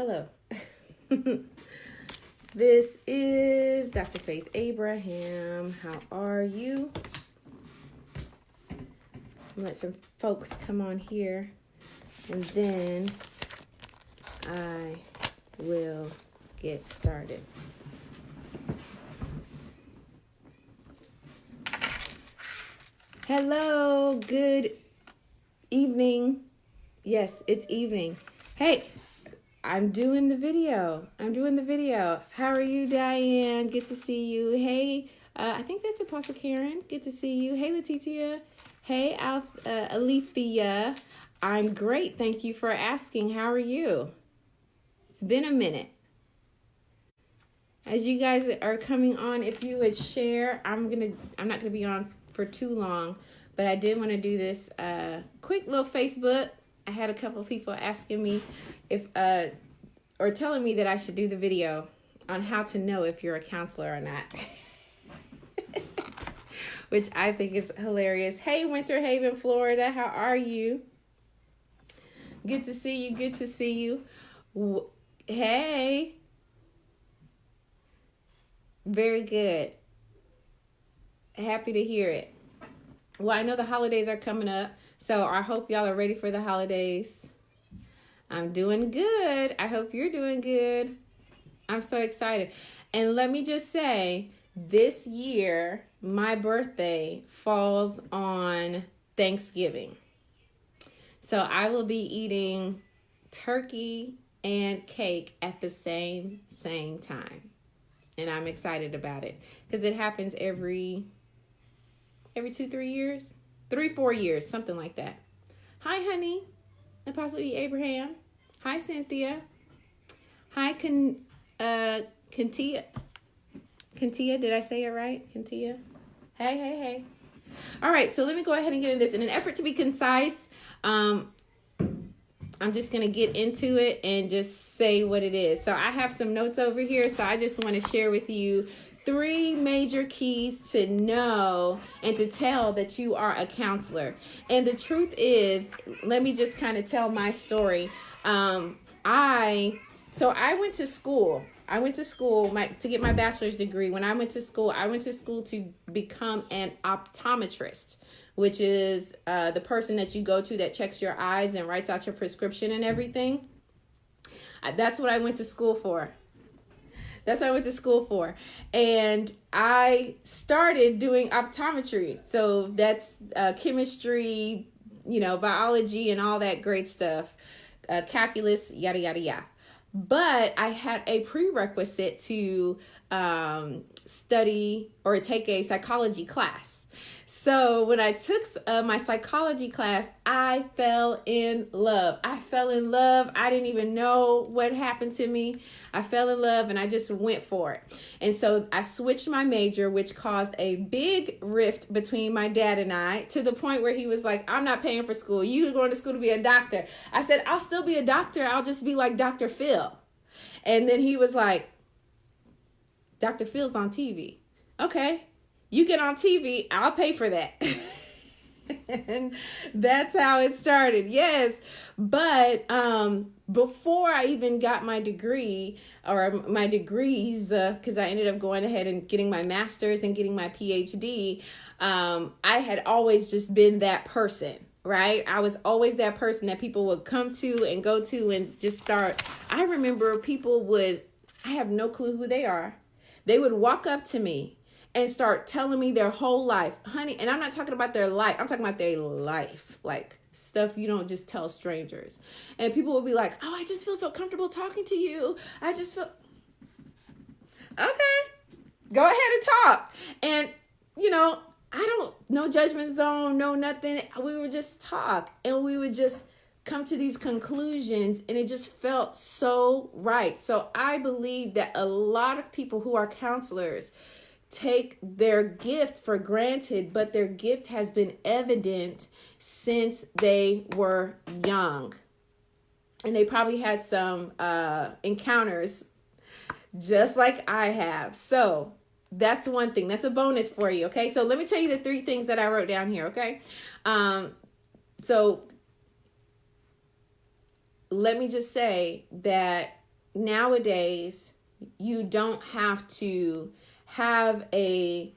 Hello. This is Dr. Faith Abraham. How are you? Let some folks come on here, and then I will get started. Hello, good evening. Yes, it's evening. Hey, I'm doing the video. How are you, Diane? Good to see you. Hey, I think that's Apostle Karen. Good to see you. Hey, Letitia. Hey, Alethea. I'm great. Thank you for asking. How are you? It's been a minute. As you guys are coming on, if you would share, I'm not gonna be on for too long, but I did want to do this quick little Facebook. I had a couple of people asking me if or telling me that I should do the video on how to know if you're a counselor or not. Which I think is hilarious. Hey, Winter Haven, Florida, how are you? Good to see you. Hey. Very good. Happy to hear it. Well, I know the holidays are coming up, so I hope y'all are ready for the holidays. I'm doing good. I hope you're doing good. I'm so excited. And let me just say, this year, my birthday falls on Thanksgiving. So I will be eating turkey and cake at the same time. And I'm excited about it because it happens every 2-3 years, 3-4 years, something like that. Hi, honey. Apostle E. Abraham. Hi, Cynthia. Hi, Kentia. Kentia, did I say it right? Kentia. Hey. All right, so let me go ahead and get into this. In an effort to be concise, I'm just going to get into it and just say what it is. So I have some notes over here, so I just want to share with you 3 major keys to know and to tell that you are a counselor. And the truth is, let me just kind of tell my story. I went to school. To get my bachelor's degree. When I went to school to become an optometrist, which is the person that you go to that checks your eyes and writes out your prescription and everything. That's what I went to school for. And I started doing optometry. So that's chemistry, biology and all that great stuff. Calculus, yada, yada, yada. But I had a prerequisite to study or take a psychology class. So when I took my psychology class, I fell in love. I didn't even know what happened to me. I fell in love and I just went for it. And so I switched my major, which caused a big rift between my dad and I, to the point where he was like, I'm not paying for school. You're going to school to be a doctor. I said, I'll still be a doctor. I'll just be like Dr. Phil. And then he was like, Dr. Phil's on TV. Okay. You get on TV, I'll pay for that. And that's how it started. Yes. But before I even got my degree or my degrees, because I ended up going ahead and getting my master's and getting my PhD, I had always just been that person. Right? I was always that person that people would come to and go to and just start. I remember I have no clue who they are. They would walk up to me and start telling me their whole life, honey. And I'm not talking about their life. I'm talking about their life, like stuff you don't just tell strangers. And people will be like, oh, I just feel so comfortable talking to you. I just feel, okay, go ahead and talk. And, no judgment zone, no nothing. We would just talk and we would just come to these conclusions, and it just felt so right. So I believe that a lot of people who are counselors take their gift for granted, but their gift has been evident since they were young. And they probably had some encounters just like I have. So that's one thing. That's a bonus for you. Okay. So let me tell you the 3 things that I wrote down here. Okay. So let me just say that nowadays you don't have to have a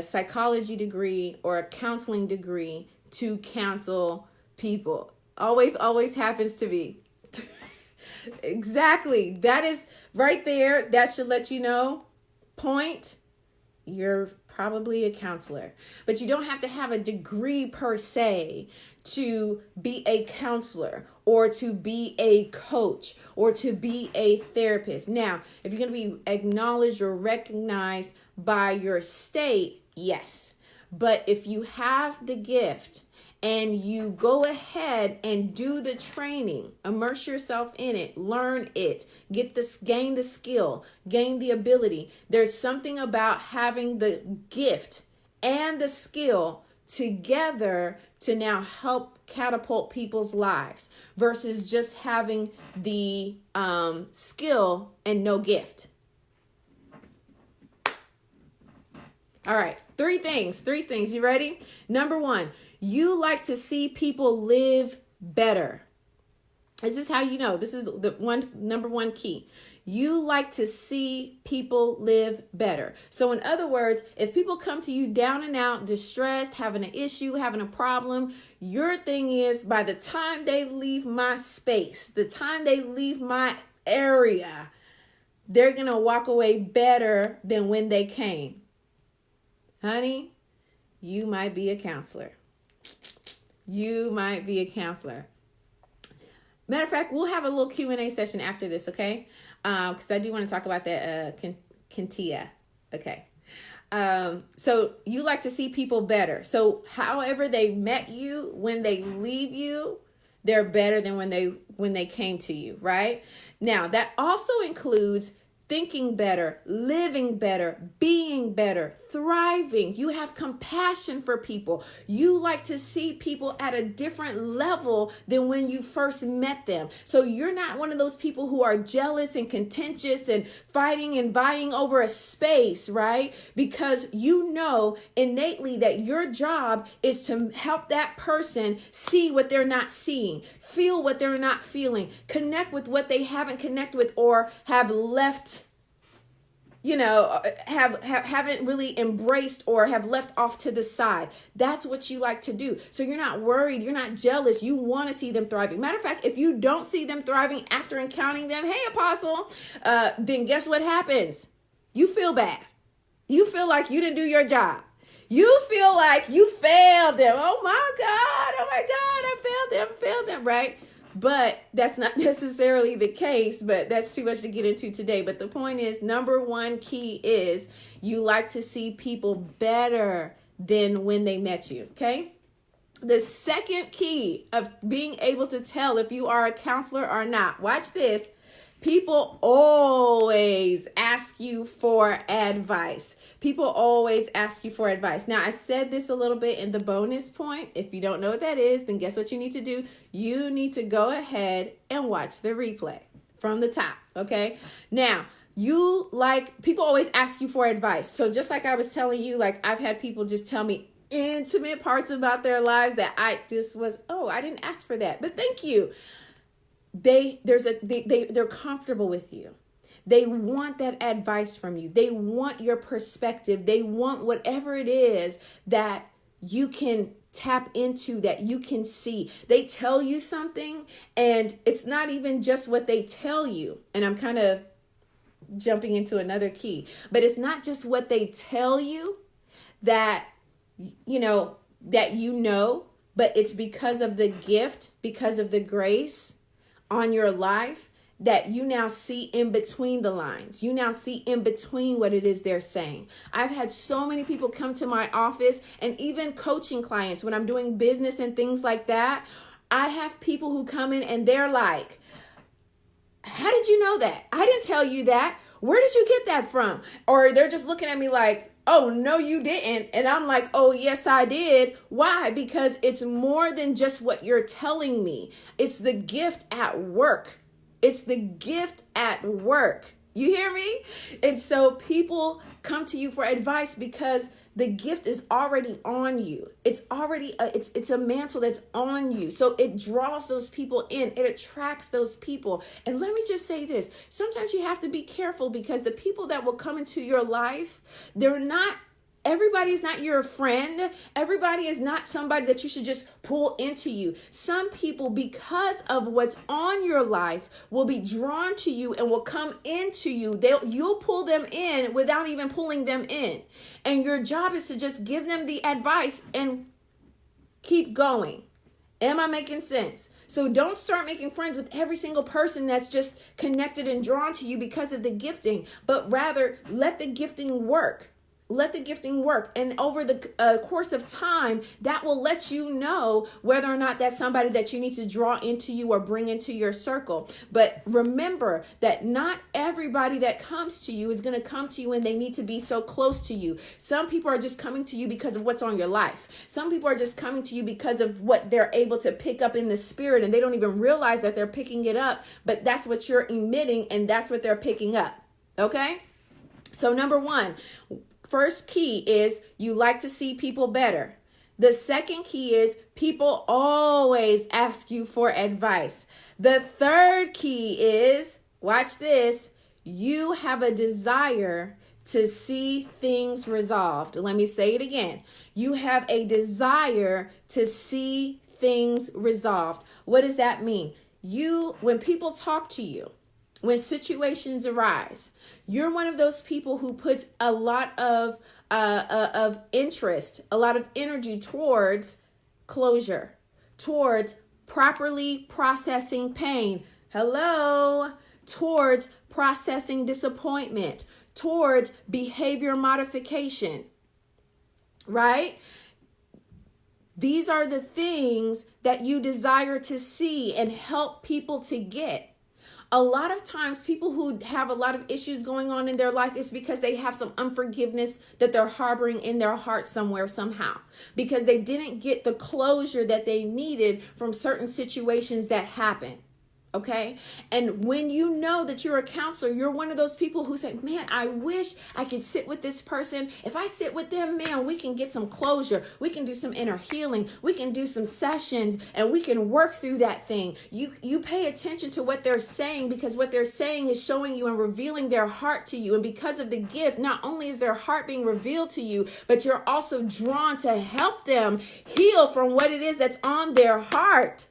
psychology degree or a counseling degree to counsel people. Always happens to be. Exactly. That is right there. That should let you know. Point. You're probably a counselor. But you don't have to have a degree per se to be a counselor or to be a coach or to be a therapist. Now, if you're going to be acknowledged or recognized by your state, yes. But if you have the gift and you go ahead and do the training, immerse yourself in it, learn it, gain the skill, gain the ability. There's something about having the gift and the skill together to now help catapult people's lives versus just having the skill and no gift. All right, three things. You ready? Number one, you like to see people live better. This is how you know. This is the number one key. You like to see people live better. So in other words, if people come to you down and out, distressed, having an issue, having a problem, your thing is by the time they leave my space, the time they leave my area, they're going to walk away better than when they came. Honey, you might be a counselor. You might be a counselor. Matter of fact, we'll have a little Q&A session after this, okay? Because I do want to talk about that Kentia. Okay. So you like to see people better. So however they met you, when they leave you, they're better than when they came to you, right? Now, that also includes thinking better, living better, being better, thriving. You have compassion for people. You like to see people at a different level than when you first met them. So you're not one of those people who are jealous and contentious and fighting and vying over a space, right? Because you know innately that your job is to help that person see what they're not seeing, feel what they're not feeling, connect with what they haven't connected with or have left, haven't really embraced or have left off to the side. That's what you like to do. So you're not worried. You're not jealous. You want to see them thriving. Matter of fact, if you don't see them thriving after encountering them, hey, Apostle, then guess what happens? You feel bad. You feel like you didn't do your job. You feel like you failed them. Oh my God, I failed them, right? But that's not necessarily the case, but that's too much to get into today. But the point is, number one key is you like to see people better than when they met you, okay? The second key of being able to tell if you are a counselor or not, watch this. People always ask you for advice. People always ask you for advice. Now, I said this a little bit in the bonus point. If you don't know what that is, then guess what you need to do? You need to go ahead and watch the replay from the top, okay? Now, people always ask you for advice. So just like I was telling you, like I've had people just tell me intimate parts about their lives that I didn't ask for that, but thank you. They're comfortable with you. They want that advice from you. They want your perspective. They want whatever it is that you can tap into, that you can see. They tell you something, and it's not even just what they tell you. And I'm kind of jumping into another key, but it's not just what they tell you that but it's because of the gift, because of the grace on your life that you now see in between the lines. You now see in between what it is they're saying. I've had so many people come to my office, and even coaching clients when I'm doing business and things like that. I have people who come in and they're like, how did you know that? I didn't tell you that. Where did you get that from? Or they're just looking at me like, oh, no, you didn't. And I'm like, oh, yes, I did. Why? Because it's more than just what you're telling me. It's the gift at work. It's the gift at work. You hear me? And so people come to you for advice because the gift is already on you. It's already it's a mantle that's on you. So it draws those people in. It attracts those people. And let me just say this. Sometimes you have to be careful because the people that will come into your life, everybody is not your friend. Everybody is not somebody that you should just pull into you. Some people, because of what's on your life, will be drawn to you and will come into you. You'll pull them in without even pulling them in. And your job is to just give them the advice and keep going. Am I making sense? So don't start making friends with every single person that's just connected and drawn to you because of the gifting, but rather let the gifting work. Let the gifting work. And over the course of time, that will let you know whether or not that's somebody that you need to draw into you or bring into your circle. But remember that not everybody that comes to you is going to come to you and they need to be so close to you. Some people are just coming to you because of what's on your life. Some people are just coming to you because of what they're able to pick up in the spirit, and they don't even realize that they're picking it up, but that's what you're emitting and that's what they're picking up. Okay? So number one, first key is you like to see people better. The second key is people always ask you for advice. The third key is, watch this, you have a desire to see things resolved. Let me say it again. You have a desire to see things resolved. What does that mean? When people talk to you, when situations arise, you're one of those people who puts a lot of interest, a lot of energy towards closure, towards properly processing pain. Hello, towards processing disappointment, towards behavior modification, right? These are the things that you desire to see and help people to get. A lot of times people who have a lot of issues going on in their life is because they have some unforgiveness that they're harboring in their heart somewhere, somehow, because they didn't get the closure that they needed from certain situations that happened. Okay. And when you know that you're a counselor, you're one of those people who say, man, I wish I could sit with this person. If I sit with them, man, we can get some closure. We can do some inner healing. We can do some sessions and we can work through that thing. You pay attention to what they're saying, because what they're saying is showing you and revealing their heart to you. And because of the gift, not only is their heart being revealed to you, but you're also drawn to help them heal from what it is that's on their heart.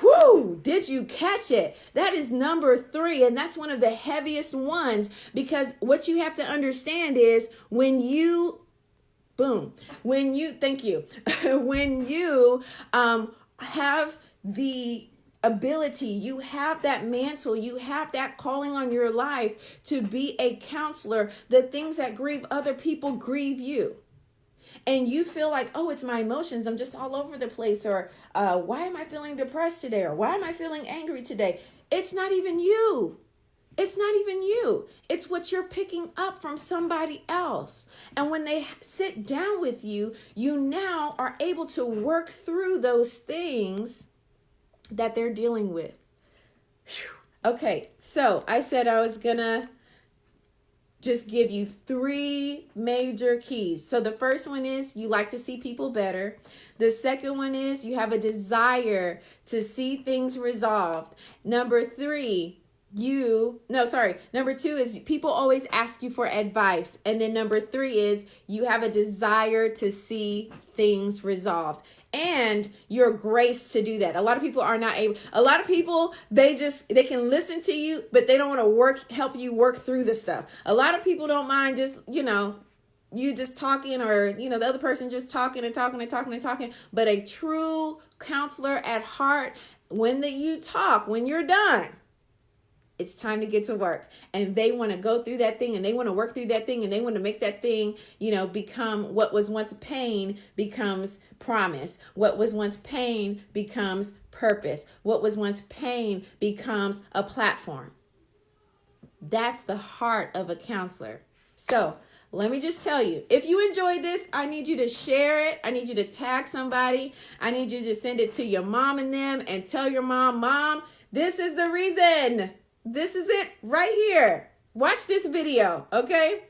Whoo, did you catch it? That is number 3. And that's one of the heaviest ones, because what you have to understand is when you have the ability, you have that mantle, you have that calling on your life to be a counselor, the things that grieve other people grieve you. And you feel like, oh, it's my emotions, I'm just all over the place, or why am I feeling depressed today, or why am I feeling angry today? It's not even you. It's not even you. It's what you're picking up from somebody else. And when they sit down with you, you now are able to work through those things that they're dealing with. Whew. Okay, so I said I was gonna just give you 3 major keys. So the first one is you like to see people better. The second one is you have a desire to see things resolved. Number 2 is people always ask you for advice. And then number 3 is you have a desire to see things resolved. And your grace to do that. A lot of people are not able. A lot of people, they can listen to you, but they don't want to help you work through the stuff. A lot of people don't mind just, you just talking, or, the other person just talking and talking and talking and talking. But a true counselor at heart, when you're done, it's time to get to work. And they want to go through that thing, and they want to work through that thing, and they want to make that thing, become what was once pain becomes promise. What was once pain becomes purpose. What was once pain becomes a platform. That's the heart of a counselor. So let me just tell you, if you enjoyed this, I need you to share it. I need you to tag somebody. I need you to send it to your mom and them and tell your mom, this is the reason. This is it right here. Watch this video, okay?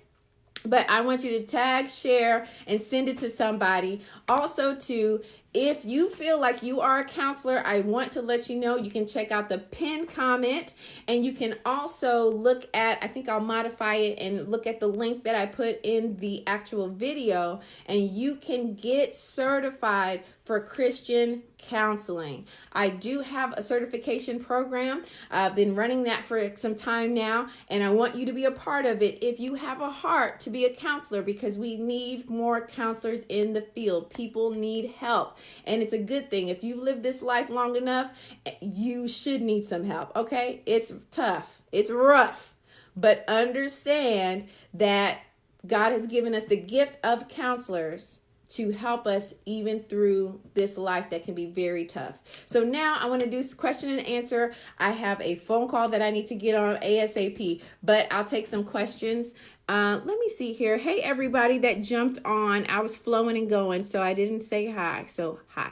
But I want you to tag, share, and send it to somebody. Also, too, if you feel like you are a counselor, I want to let you know you can check out the pinned comment, and you can also look at, I think I'll modify it and look at the link that I put in the actual video, and you can get certified for Christian counseling. I do have a certification program. I've been running that for some time now, and I want you to be a part of it if you have a heart to be a counselor, because we need more counselors in the field. People need help, and it's a good thing. If you live this life long enough, you should need some help, okay? It's tough. It's rough, but understand that God has given us the gift of counselors to help us even through this life that can be very tough. So now I want to do question and answer. I have a phone call that I need to get on ASAP, but I'll take some questions. Let me see here. Hey, everybody that jumped on. I was flowing and going, so I didn't say hi. So hi.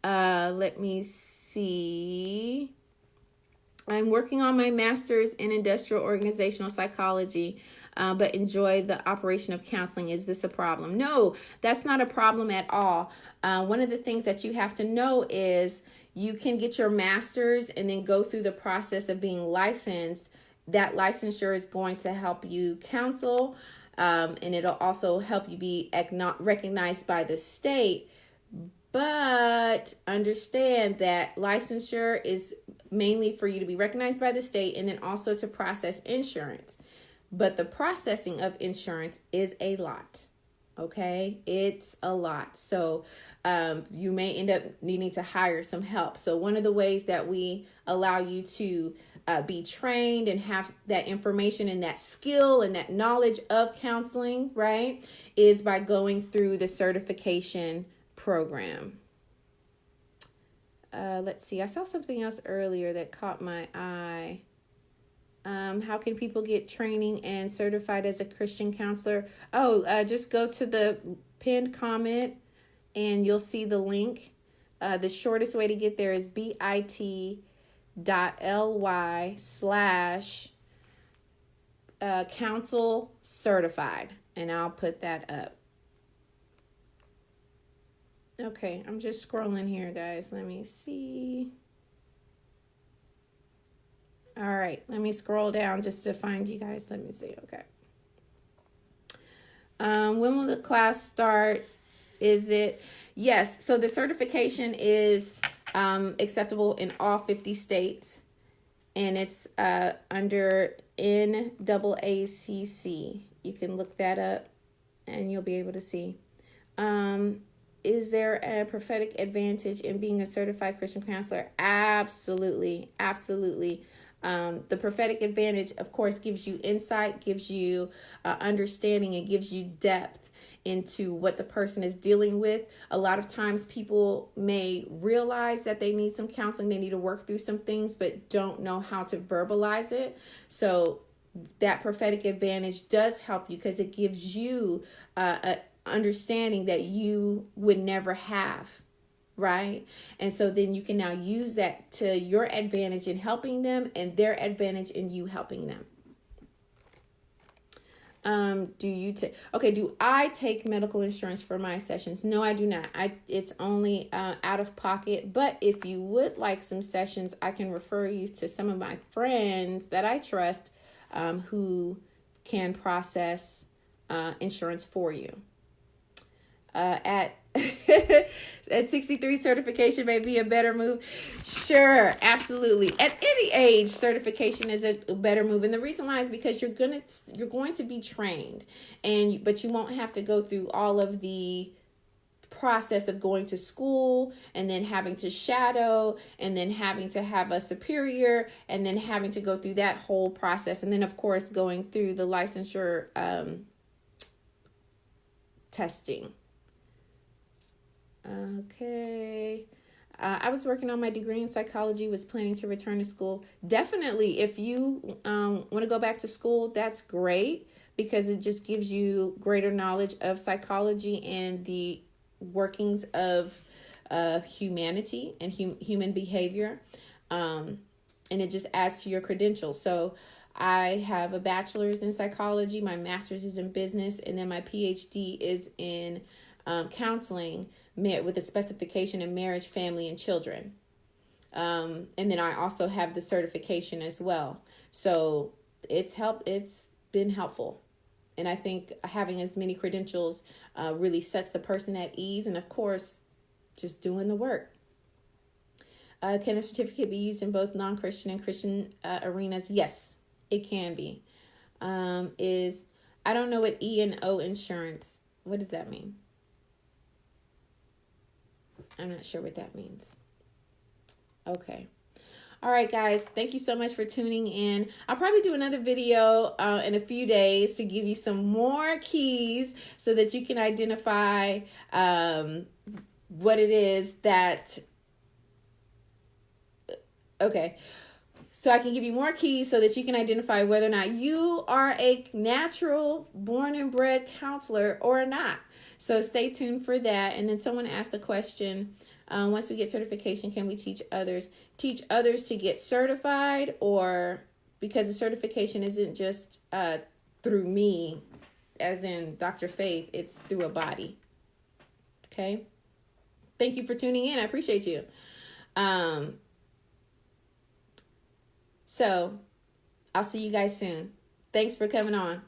Let me see. I'm working on my master's in industrial organizational psychology, but enjoy the operation of counseling. Is this a problem? No, that's not a problem at all. One of the things that you have to know is you can get your master's and then go through the process of being licensed. That licensure is going to help you counsel, and it'll also help you be recognized by the state. But understand that licensure is mainly for you to be recognized by the state and then also to process insurance. But the processing of insurance is a lot. Okay, it's a lot. So you may end up needing to hire some help. So one of the ways that we allow you to be trained and have that information and that skill and that knowledge of counseling, right, is by going through the certification program. Let's see. I saw something else earlier that caught my eye. How can people get training and certified as a Christian counselor? Just go to the pinned comment and you'll see the link. The shortest way to get there is bit.ly/counsel certified. And I'll put that up. Okay, I'm just scrolling here, guys. Let me see. All right, let me scroll down just to find you guys. Let me see. Okay. When will the class start? Is it? Yes. So the certification is acceptable in all 50 states, and it's under NAACC. You can look that up, and you'll be able to see. Is there a prophetic advantage in being a certified Christian counselor? Absolutely. Absolutely. The prophetic advantage, of course, gives you insight, gives you understanding, and gives you depth into what the person is dealing with. A lot of times people may realize that they need some counseling, they need to work through some things, but don't know how to verbalize it. So that prophetic advantage does help you because it gives you a understanding that you would never have, right? And so then you can now use that to your advantage in helping them and their advantage in you helping them. Do I take medical insurance for my sessions? No, I do not. It's only out of pocket, but if you would like some sessions, I can refer you to some of my friends that I trust who can process insurance for you. At 63, certification may be a better move. Sure, absolutely. At any age, certification is a better move, and the reason why is because you're going to be trained, but you won't have to go through all of the process of going to school and then having to shadow and then having to have a superior and then having to go through that whole process, and then of course going through the licensure testing. Okay. I was working on my degree in psychology, was planning to return to school. Definitely, if you want to go back to school, that's great because it just gives you greater knowledge of psychology and the workings of humanity and human behavior. And it just adds to your credentials. So I have a bachelor's in psychology, my master's is in business, and then my PhD is in counseling with a specification in marriage, family, and children. And then I also have the certification as well. So it's been helpful. And I think having as many credentials really sets the person at ease. And of course, just doing the work. Can a certificate be used in both non-Christian and Christian arenas? Yes, it can be. I don't know what E&O insurance, what does that mean? I'm not sure what that means. Okay. All right, guys. Thank you so much for tuning in. I'll probably do another video in a few days to give you some more keys so that you can identify what it is that... Okay. So I can give you more keys so that you can identify whether or not you are a natural, born and bred counselor or not. So stay tuned for that. And then someone asked a question, once we get certification, can we teach others? Teach others to get certified, or because the certification isn't just through me, as in Dr. Faith, it's through a body. Okay? Thank you for tuning in. I appreciate you. So I'll see you guys soon. Thanks for coming on.